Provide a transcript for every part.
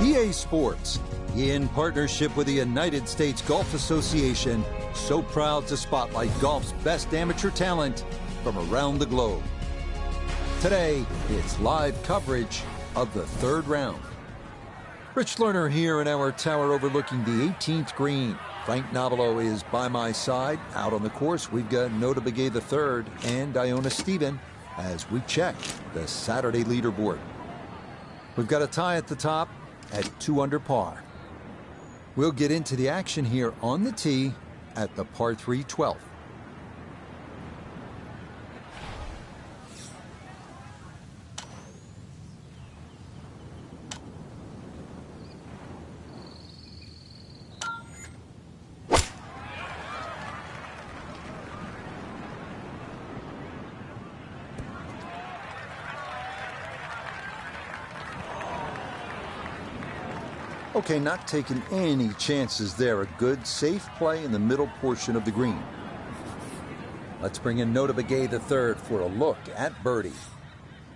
EA Sports, in partnership with the United States Golf Association, so proud to spotlight golf's best amateur talent from around the globe. Today, it's live coverage of the third round. Rich Lerner here in our tower overlooking the 18th green. Frank Nobilo is by my side. Out on the course, we've got Nota Begay III and Iona Stephen as we check the Saturday leaderboard. We've got a tie at the top at 2 under par. We'll get into the action here on the tee at the par 3 12th. Okay, not taking any chances there. A good, safe play in the middle portion of the green. Let's bring in Nota Begay III for a look at birdie.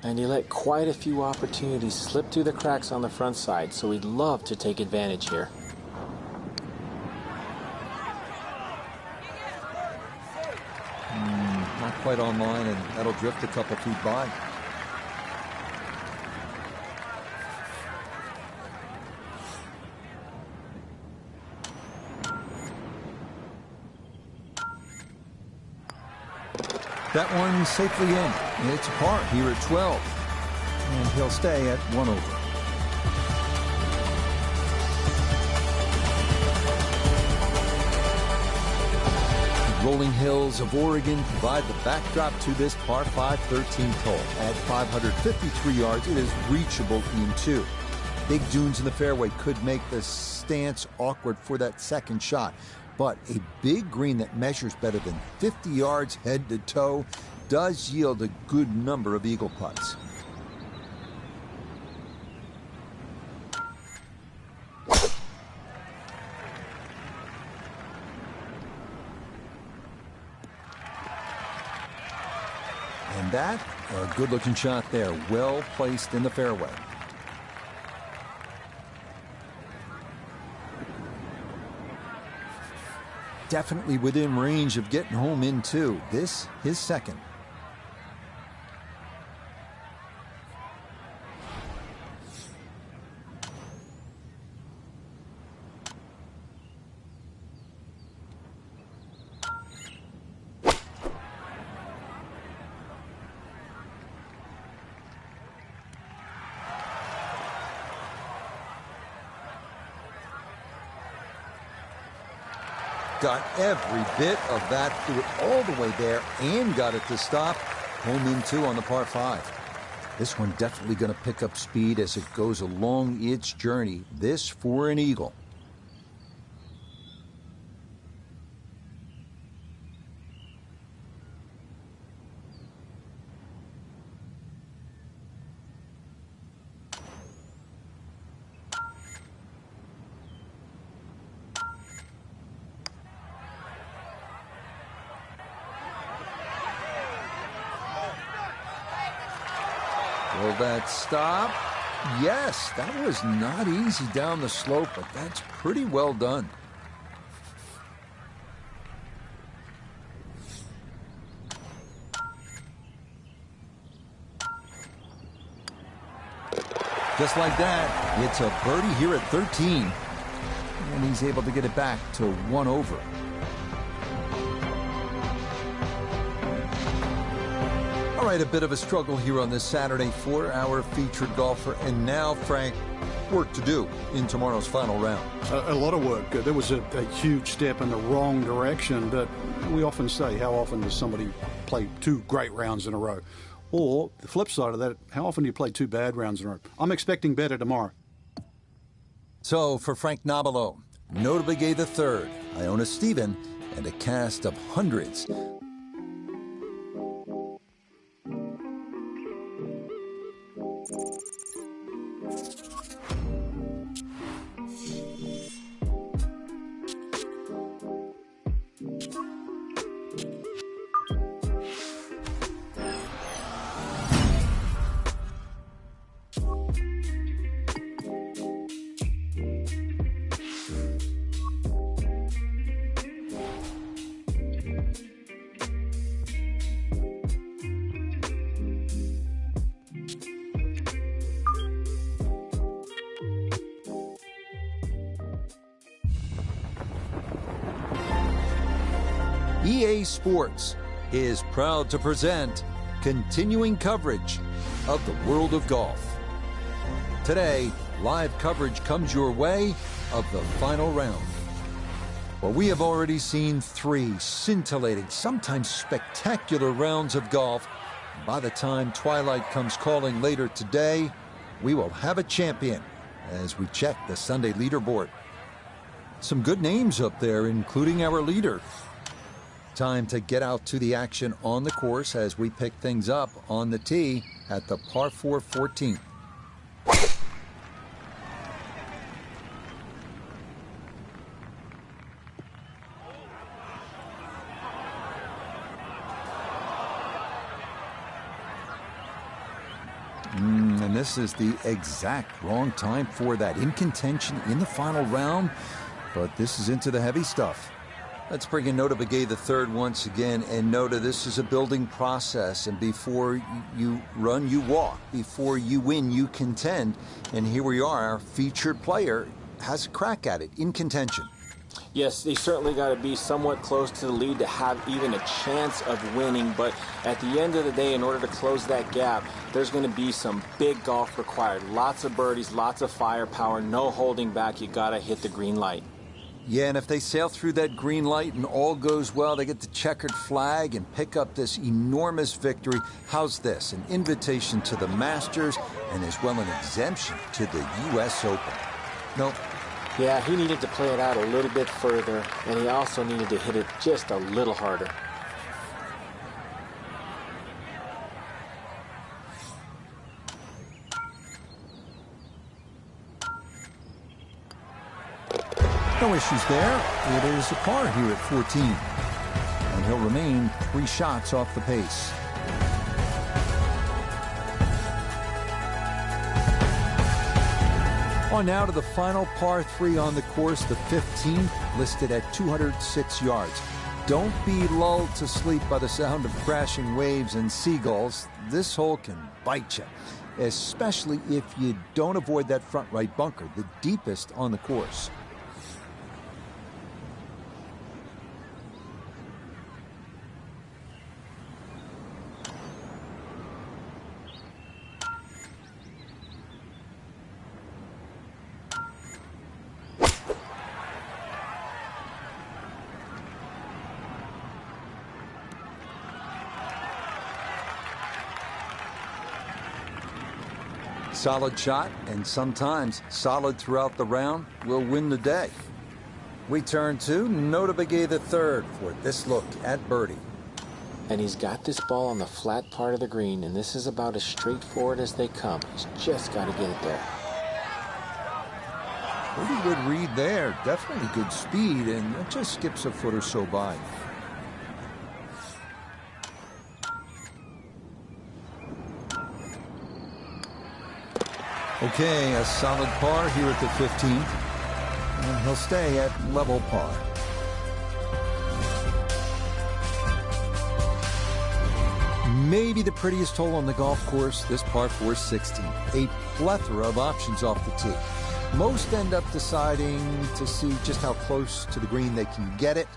And he let quite a few opportunities slip through the cracks on the front side, so he'd love to take advantage here. Not quite online, and that'll drift a couple feet by. That one safely in. It's a par here at 12. And he'll stay at 1 over. The rolling hills of Oregon provide the backdrop to this par 5 13th hole. At 553 yards, it is reachable in 2. Big dunes in the fairway could make the stance awkward for that second shot. But a big green that measures better than 50 yards head to toe does yield a good number of eagle putts. And that, a good-looking shot there, well placed in the fairway. Definitely within range of getting home in 2. This, his second. Got every bit of that, threw it all the way there and got it to stop. Home in 2 on the par 5. This one definitely going to pick up speed as it goes along its journey. This for an eagle. Will that stop? Yes, that was not easy down the slope, but that's pretty well done. Just like that, it's a birdie here at 13. And he's able to get it back to 1 over. All right, a bit of a struggle here on this Saturday for our featured golfer. And now, Frank, work to do in tomorrow's final round. A lot of work. There was a huge step in the wrong direction, but we often say, how often does somebody play 2 great rounds in a row? Or the flip side of that, how often do you play 2 bad rounds in a row? I'm expecting better tomorrow. So for Frank Nobilo, Nota Begay III, Iona Stephen, and a cast of hundreds. EA Sports is proud to present continuing coverage of the world of golf. Today, live coverage comes your way of the final round. Well, we have already seen 3 scintillating, sometimes spectacular rounds of golf. By the time twilight comes calling later today, we will have a champion as we check the Sunday leaderboard. Some good names up there, including our leader. Time to get out to the action on the course as we pick things up on the tee at the par 4 14th. And this is the exact wrong time for that. In contention in the final round, but this is into the heavy stuff. Let's bring in Nota Begay III once again, and Nota, this is a building process, and before you run, you walk. Before you win, you contend, and here we are. Our featured player has a crack at it, in contention. Yes, they certainly got to be somewhat close to the lead to have even a chance of winning, but at the end of the day, in order to close that gap, there's going to be some big golf required. Lots of birdies, lots of firepower, no holding back. You got to hit the green light. Yeah, and if they sail through that green light and all goes well, they get the checkered flag and pick up this enormous victory. How's this? An invitation to the Masters and as well an exemption to the U.S. Open. Nope. Yeah, he needed to play it out a little bit further, and he also needed to hit it just a little harder. No issues there. It is a par here at 14. And he'll remain 3 shots off the pace. On now to the final par 3 on the course, the 15th, listed at 206 yards. Don't be lulled to sleep by the sound of crashing waves and seagulls. This hole can bite you, especially if you don't avoid that front right bunker, the deepest on the course. Solid shot, and sometimes solid throughout the round, will win the day. We turn to Nota Begay III for this look at birdie. And he's got this ball on the flat part of the green, and this is about as straightforward as they come. He's just got to get it there. Pretty good read there. Definitely good speed, and it just skips a foot or so by. Okay, a solid par here at the 15th, and he'll stay at level par. Maybe the prettiest hole on the golf course, this par 4 16. A plethora of options off the tee. Most end up deciding to see just how close to the green they can get it.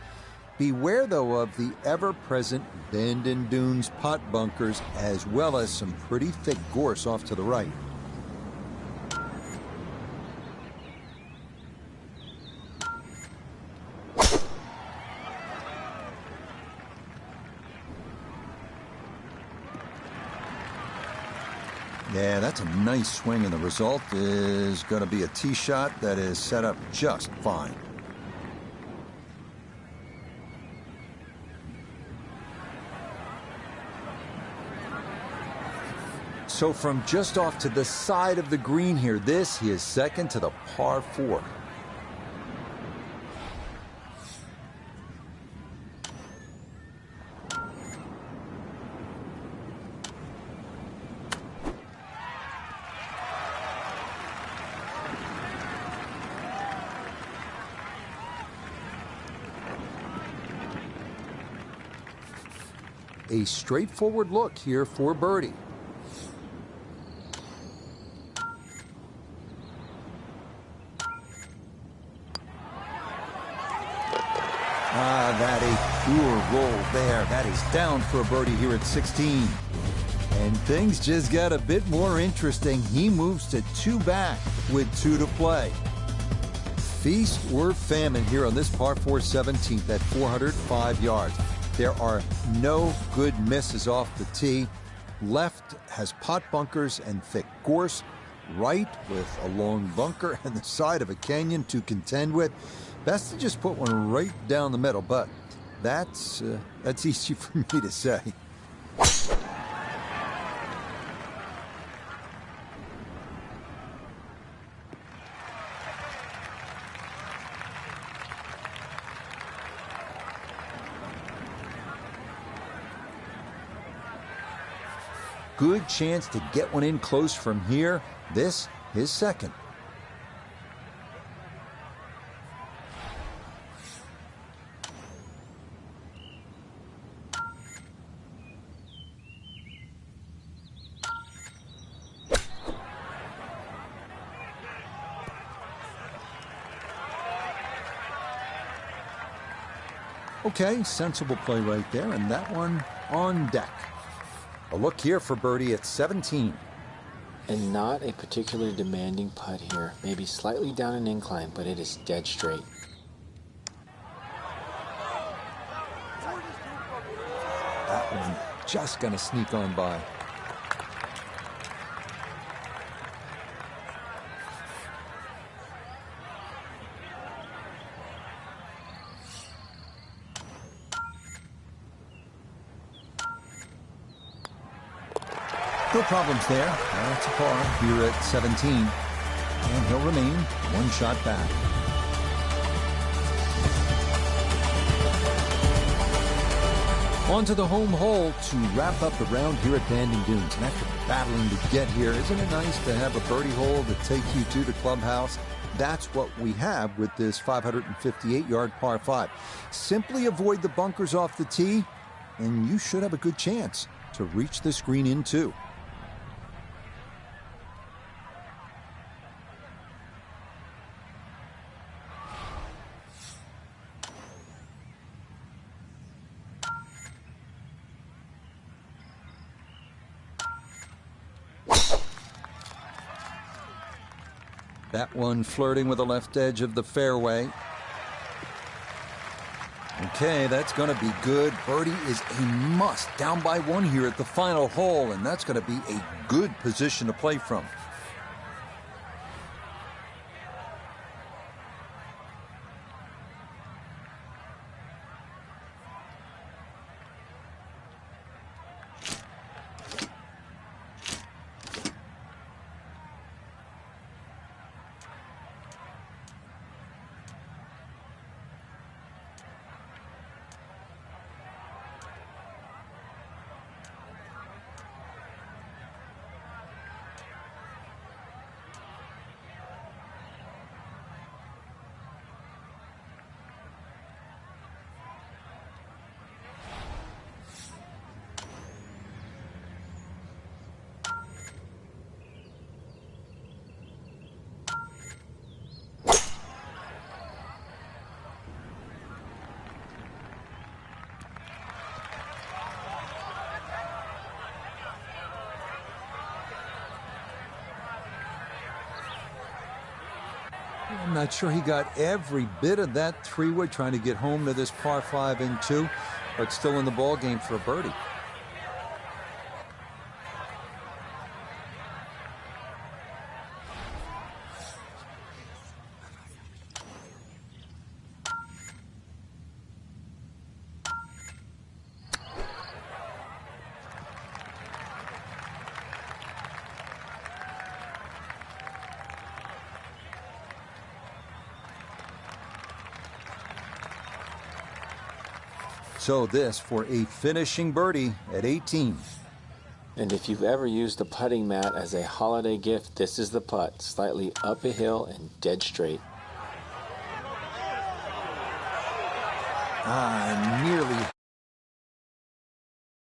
Beware, though, of the ever-present bend and dunes putt bunkers, as well as some pretty thick gorse off to the right. Yeah, that's a nice swing, and the result is going to be a tee shot that is set up just fine. So from just off to the side of the green here, this he is second to the par 4. A straightforward look here for birdie. That a poor roll there. That is down for a birdie here at 16. And things just got a bit more interesting. He moves to 2 back with 2 to play. Feast or famine here on this par 4 17th at 405 yards. There are no good misses off the tee. Left has pot bunkers and thick gorse. Right with a long bunker and the side of a canyon to contend with. Best to just put one right down the middle, but that's easy for me to say. Good chance to get one in close from here. This, his second. Okay, sensible play right there, and that one on deck. A look here for birdie at 17. And not a particularly demanding putt here. Maybe slightly down an incline, but it is dead straight. That one just gonna sneak on by. No problems there. That's a par here at 17. And he'll remain 1 shot back. On to the home hole to wrap up the round here at Banding Dunes. And after battling to get here, isn't it nice to have a birdie hole to take you to the clubhouse? That's what we have with this 558-yard par 5. Simply avoid the bunkers off the tee, and you should have a good chance to reach this green in 2. That one flirting with the left edge of the fairway. Okay, that's going to be good. Birdie is a must. Down by 1 here at the final hole, and that's going to be a good position to play from. I'm not sure he got every bit of that 3-wood trying to get home to this par 5 in 2, but still in the ball game for a birdie. So this for a finishing birdie at 18. And if you've ever used a putting mat as a holiday gift, this is the putt. Slightly up a hill and dead straight. Nearly